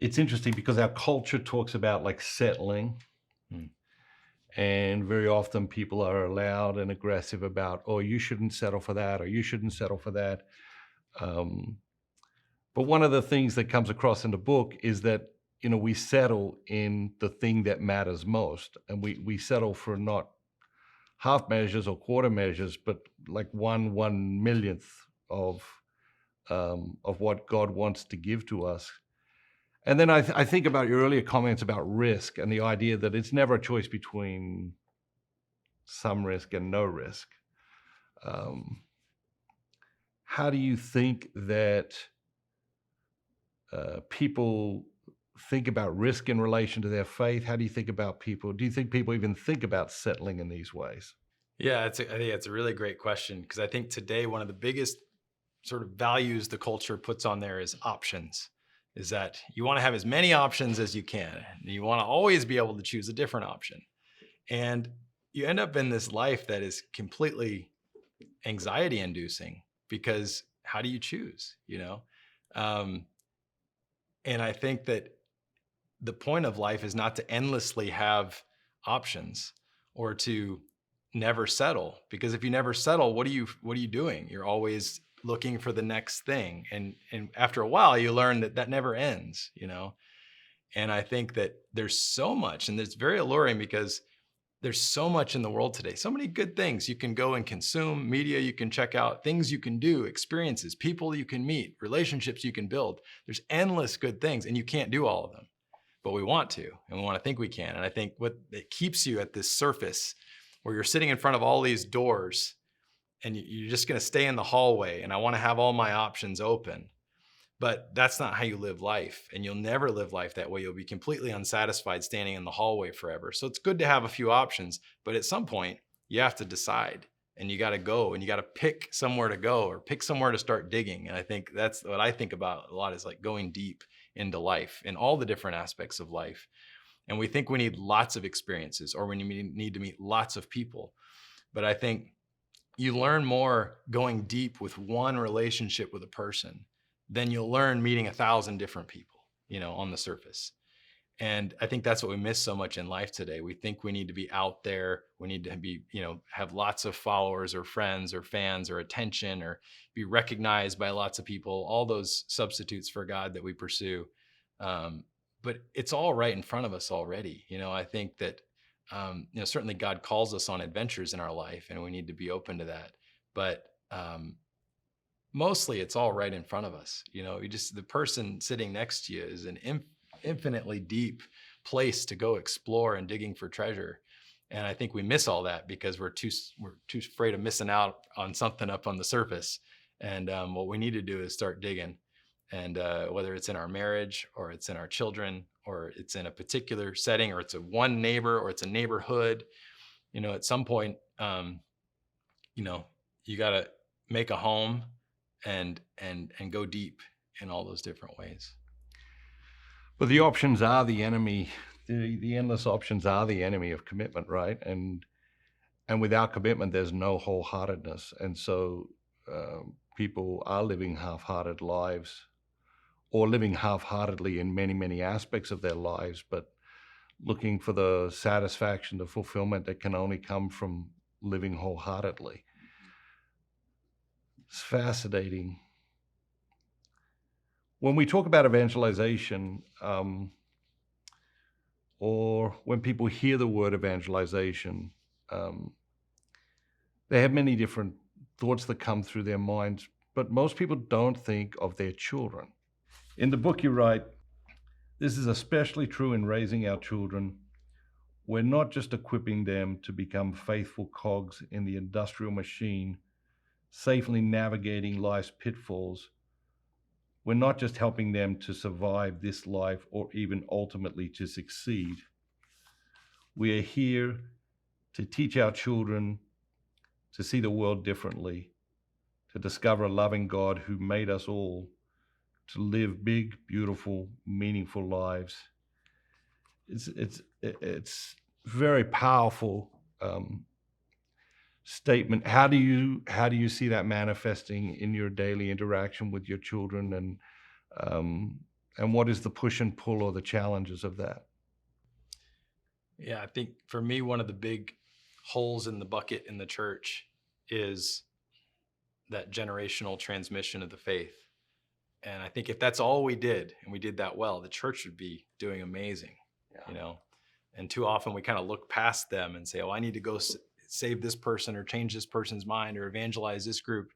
It's interesting because our culture talks about like settling, Mm. and very often people are loud and aggressive about, oh, you shouldn't settle for that, or you shouldn't settle for that. Um, but one of the things that comes across in the book is that we settle in the thing that matters most, and we settle for not half measures or quarter measures, but like one millionth of what God wants to give to us. And then I think about your earlier comments about risk and the idea that it's never a choice between some risk and no risk. Um, how do you think that people think about risk in relation to their faith? How do you think about people? Do you think people even think about settling in these ways? Yeah, I think it's a really great question because I think today one of the biggest sort of values the culture puts on there is options. Is that you want to have as many options as you can. And you want to always be able to choose a different option. And you end up in this life that is completely anxiety inducing because how do you choose, Um, and I think that the point of life is not to endlessly have options or to never settle, because if you never settle, what are you doing? You're always looking for the next thing, and after a while you learn that that never ends. And I think that there's so much, and it's very alluring because there's so much in the world today, so many good things you can go and consume, media you can check out, things you can do, experiences, people you can meet, relationships you can build. There's endless good things, and you can't do all of them, but we want to, and we want to think we can. And I think what it keeps you at this surface where you're sitting in front of all these doors and you're just going to stay in the hallway, and I want to have all my options open. But that's not how you live life, and you'll never live life that way. You'll be completely unsatisfied standing in the hallway forever. So it's good to have a few options, but at some point you have to decide, and you got to go, and you got to pick somewhere to go or pick somewhere to start digging. And I think that's what I think about a lot, is like going deep into life in all the different aspects of life. And we think we need lots of experiences, or we need to meet lots of people. But I think you learn more going deep with one relationship with a person than you'll learn meeting 1,000 different people, on the surface. And I think that's what we miss so much in life today. We think we need to be out there. We need to be, have lots of followers or friends or fans or attention, or be recognized by lots of people, all those substitutes for God that we pursue. Um, but it's all right in front of us already. I think that, certainly God calls us on adventures in our life, and we need to be open to that. But mostly it's all right in front of us. The person sitting next to you is an infinitely deep place to go explore and digging for treasure. And I think we miss all that because we're too afraid of missing out on something up on the surface. And what we need to do is start digging. And whether it's in our marriage, or it's in our children, or it's in a particular setting, or it's a one neighbor, or it's a neighborhood, at some point, you know, you got to make a home and go deep in all those different ways. But the options are the enemy. The endless options are the enemy of commitment, right? And without commitment, there's no wholeheartedness. And so people are living half-hearted lives, or living half-heartedly in many, many aspects of their lives, but looking for the satisfaction, the fulfillment that can only come from living wholeheartedly. It's fascinating. When we talk about evangelization, or when people hear the word evangelization, they have many different thoughts that come through their minds, but most people don't think of their children. In the book you write, this is especially true in raising our children. We're not just equipping them to become faithful cogs in the industrial machine, safely navigating life's pitfalls. We're not just helping them to survive this life or even ultimately to succeed. We are here to teach our children to see the world differently, to discover a loving God who made us all, to live big, beautiful, meaningful lives. It's very powerful statement. How do you see that manifesting in your daily interaction with your children, And what is the push and pull or the challenges of that? Yeah, I think for me, one of the big holes in the bucket in the church is that generational transmission of the faith. And I think if that's all we did and we did that well, the church would be doing amazing, you know? And too often we kind of look past them and say, oh, I need to go save this person or change this person's mind or evangelize this group.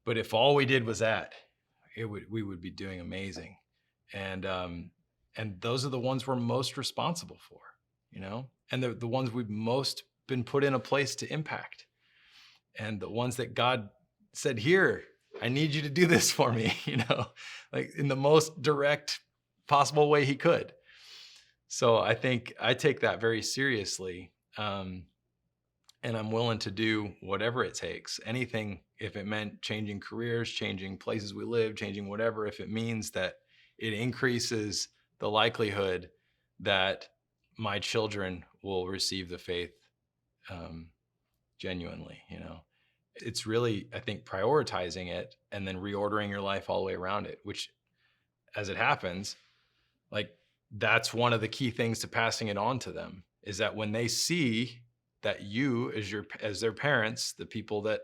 But if all we did was that, we would be doing amazing. And those are the ones we're most responsible for, you know, and the ones we've most been put in a place to impact, and the ones that God said, here, I need you to do this for me, you know, like in the most direct possible way he could. So I think I take that very seriously. And I'm willing to do whatever it takes, anything, if it meant changing careers, changing places we live, changing whatever, if it means that it increases the likelihood that my children will receive the faith genuinely, you know. It's really, I think, prioritizing it and then reordering your life all the way around it, which, as it happens, like that's one of the key things to passing it on to them, is that when they see that you as their parents, the people that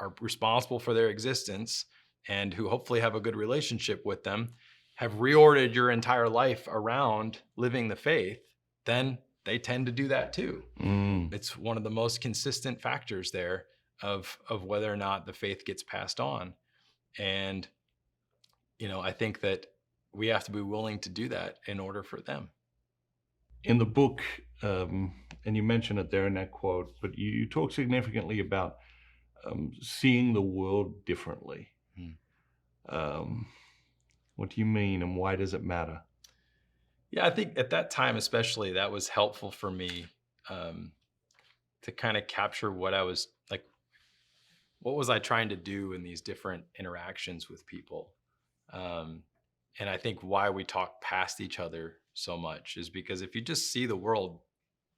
are responsible for their existence and who hopefully have a good relationship with them, have reordered your entire life around living the faith, then they tend to do that too. It's one of the most consistent factors there of whether or not the faith gets passed on. And, you know, I think that we have to be willing to do that in order for them. In the book, and you mention it there in that quote, but you talk significantly about seeing the world differently. What do you mean, and why does it matter? Yeah, I think at that time especially, that was helpful for me to kind of capture what I was like, what was I trying to do in these different interactions with people. And I think why we talk past each other so much is because if you just see the world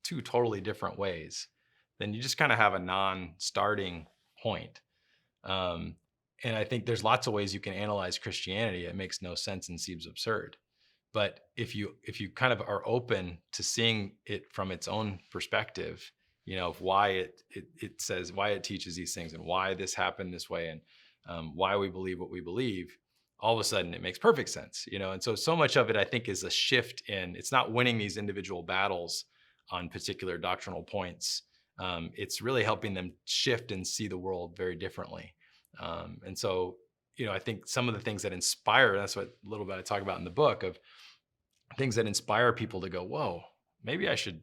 two totally different ways, then you just kind of have a non-starting point. And I think there's lots of ways you can analyze Christianity. It makes no sense and seems absurd. But if you kind of are open to seeing it from its own perspective, you know, of why it says, why it teaches these things and why this happened this way, and why we believe what we believe, all of a sudden it makes perfect sense, you know? And so much of it, I think, is a shift in, it's not winning these individual battles on particular doctrinal points. It's really helping them shift and see the world very differently. And so, you know, I think some of the things that inspire, that's what a little bit I talk about in the book, of things that inspire people to go, whoa, maybe I should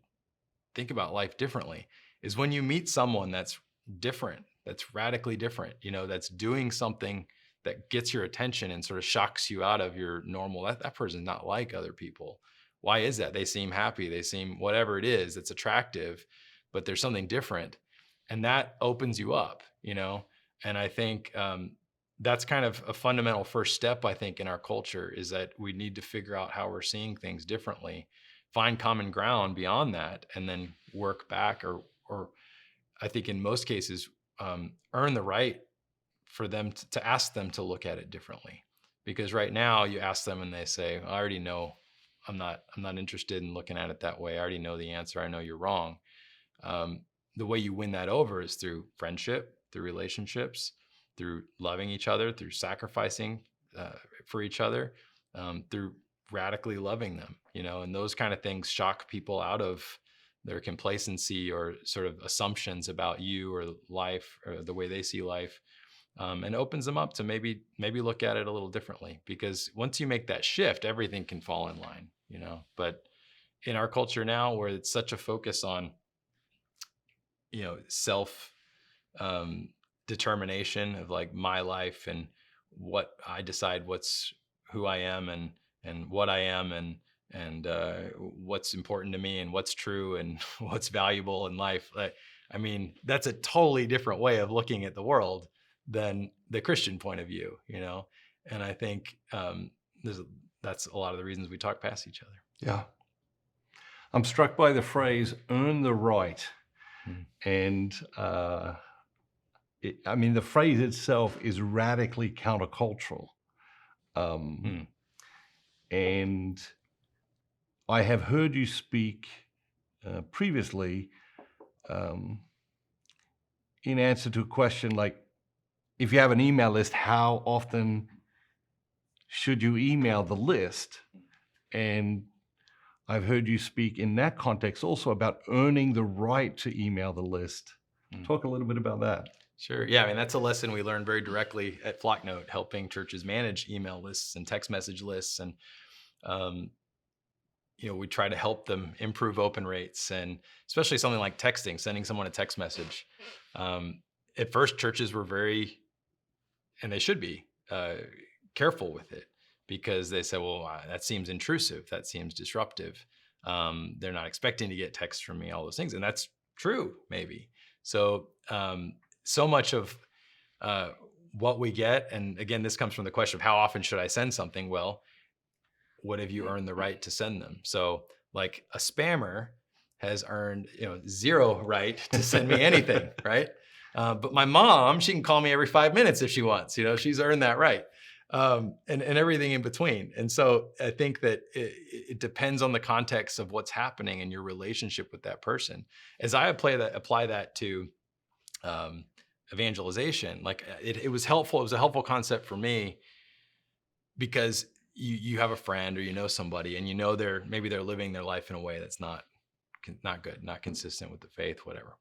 think about life differently, is when you meet someone that's different, that's radically different, you know, that's doing something that gets your attention and sort of shocks you out of your normal, that person's not like other people. Why is that? They seem happy. They seem whatever it is that's attractive, but there's something different. And that opens you up, you know? And I think that's kind of a fundamental first step, I think, in our culture, is that we need to figure out how we're seeing things differently, find common ground beyond that, and then work back, or I think in most cases, earn the right for them to ask them to look at it differently. Because right now you ask them and they say, I already know, I'm not interested in looking at it that way. I already know the answer. I know you're wrong. The way you win that over is through friendship, through relationships, through loving each other, through sacrificing for each other, through radically loving them, you know, and those kind of things shock people out of their complacency or sort of assumptions about you or life or the way they see life. And opens them up to maybe look at it a little differently, because once you make that shift, everything can fall in line, you know. But in our culture now, where it's such a focus on, you know, self determination of like my life and what I decide, what's who I am and what I am and what's important to me and what's true and what's valuable in life. I mean, that's a totally different way of looking at the world than the Christian point of view, you know? And I think that's a lot of the reasons we talk past each other. Yeah. I'm struck by the phrase, earn the right. And I mean, the phrase itself is radically countercultural. And I have heard you speak previously um, in answer to a question like, if you have an email list, how often should you email the list? And I've heard you speak in that context also about earning the right to email the list. Talk a little bit about that. Sure. Yeah. I mean, that's a lesson we learned very directly at Flocknote, helping churches manage email lists and text message lists. And, um, we try to help them improve open rates, and especially something like texting, sending someone a text message. At first, churches were very, and they should be, careful with it, because they said, well, that seems intrusive. That seems disruptive. They're not expecting to get texts from me, all those things. And that's true, maybe. So, so much of what we get, and again, this comes from the question of how often should I send something? Well, what have you earned the right to send them? So like a spammer has earned, zero right to send me anything, right? But my mom, she can call me every 5 minutes if she wants. She's earned that right, and everything in between. And so I think that it depends on the context of what's happening in your relationship with that person. As I apply that to evangelization, like it was helpful. It was a helpful concept for me, because you have a friend or somebody, and maybe they're living their life in a way that's not good, not consistent with the faith, whatever.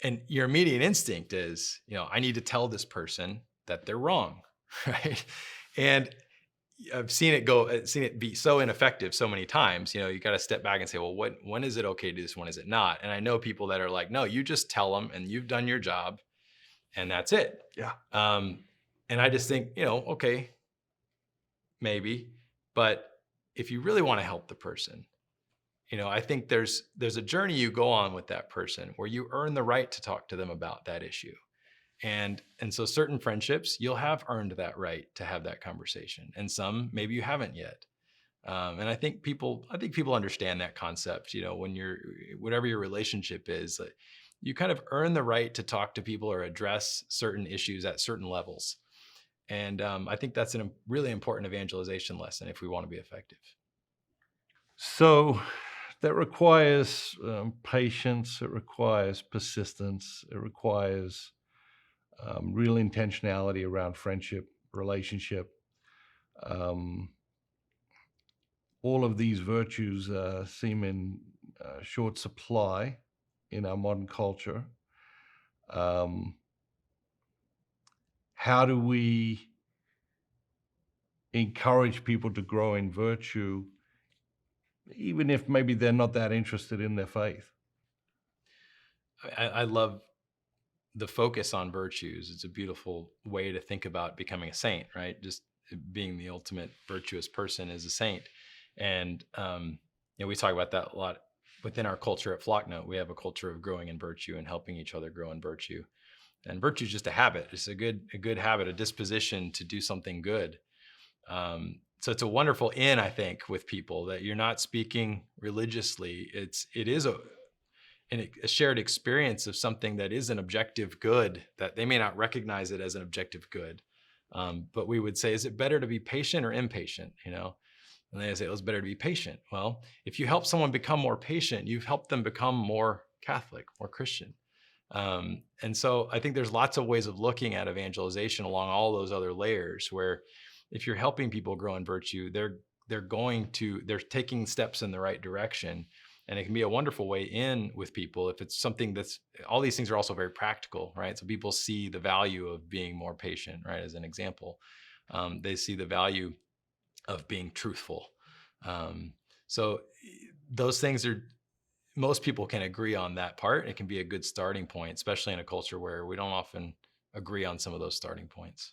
And your immediate instinct is, I need to tell this person that they're wrong, right? And I've seen it be so ineffective so many times. You got to step back and say, well, when is it okay to do this? When is it not? And I know people that are like, no, you just tell them and you've done your job and that's it. Yeah. And I just think, okay, maybe, but if you really want to help the person, I think there's a journey you go on with that person where you earn the right to talk to them about that issue. And so certain friendships, you'll have earned that right to have that conversation, and some maybe you haven't yet. And I think people understand that concept. When whatever your relationship is, you kind of earn the right to talk to people or address certain issues at certain levels. And I think that's a really important evangelization lesson if we want to be effective. So that requires patience. It requires persistence. It requires real intentionality around friendship, relationship. All of these virtues seem in short supply in our modern culture. How do we encourage people to grow in virtue, even if maybe they're not that interested in their faith? I love the focus on virtues. It's a beautiful way to think about becoming a saint, right? Just being the ultimate virtuous person is a saint. And we talk about that a lot within our culture at Flocknote. We have a culture of growing in virtue and helping each other grow in virtue. And virtue is just a habit. It's a good habit, a disposition to do something good. So it's a wonderful in, I think, with people, that you're not speaking religiously. It is a shared experience of something that is an objective good, that they may not recognize it as an objective good. But we would say, is it better to be patient or impatient? And they say, it's better to be patient. Well, if you help someone become more patient, you've helped them become more Catholic, more Christian. And so I think there's lots of ways of looking at evangelization along all those other layers, where if you're helping people grow in virtue, they're taking steps in the right direction. And it can be a wonderful way in with people if it's something all these things are also very practical, right? So people see the value of being more patient, right? As an example, they see the value of being truthful. So those things most people can agree on that part. It can be a good starting point, especially in a culture where we don't often agree on some of those starting points.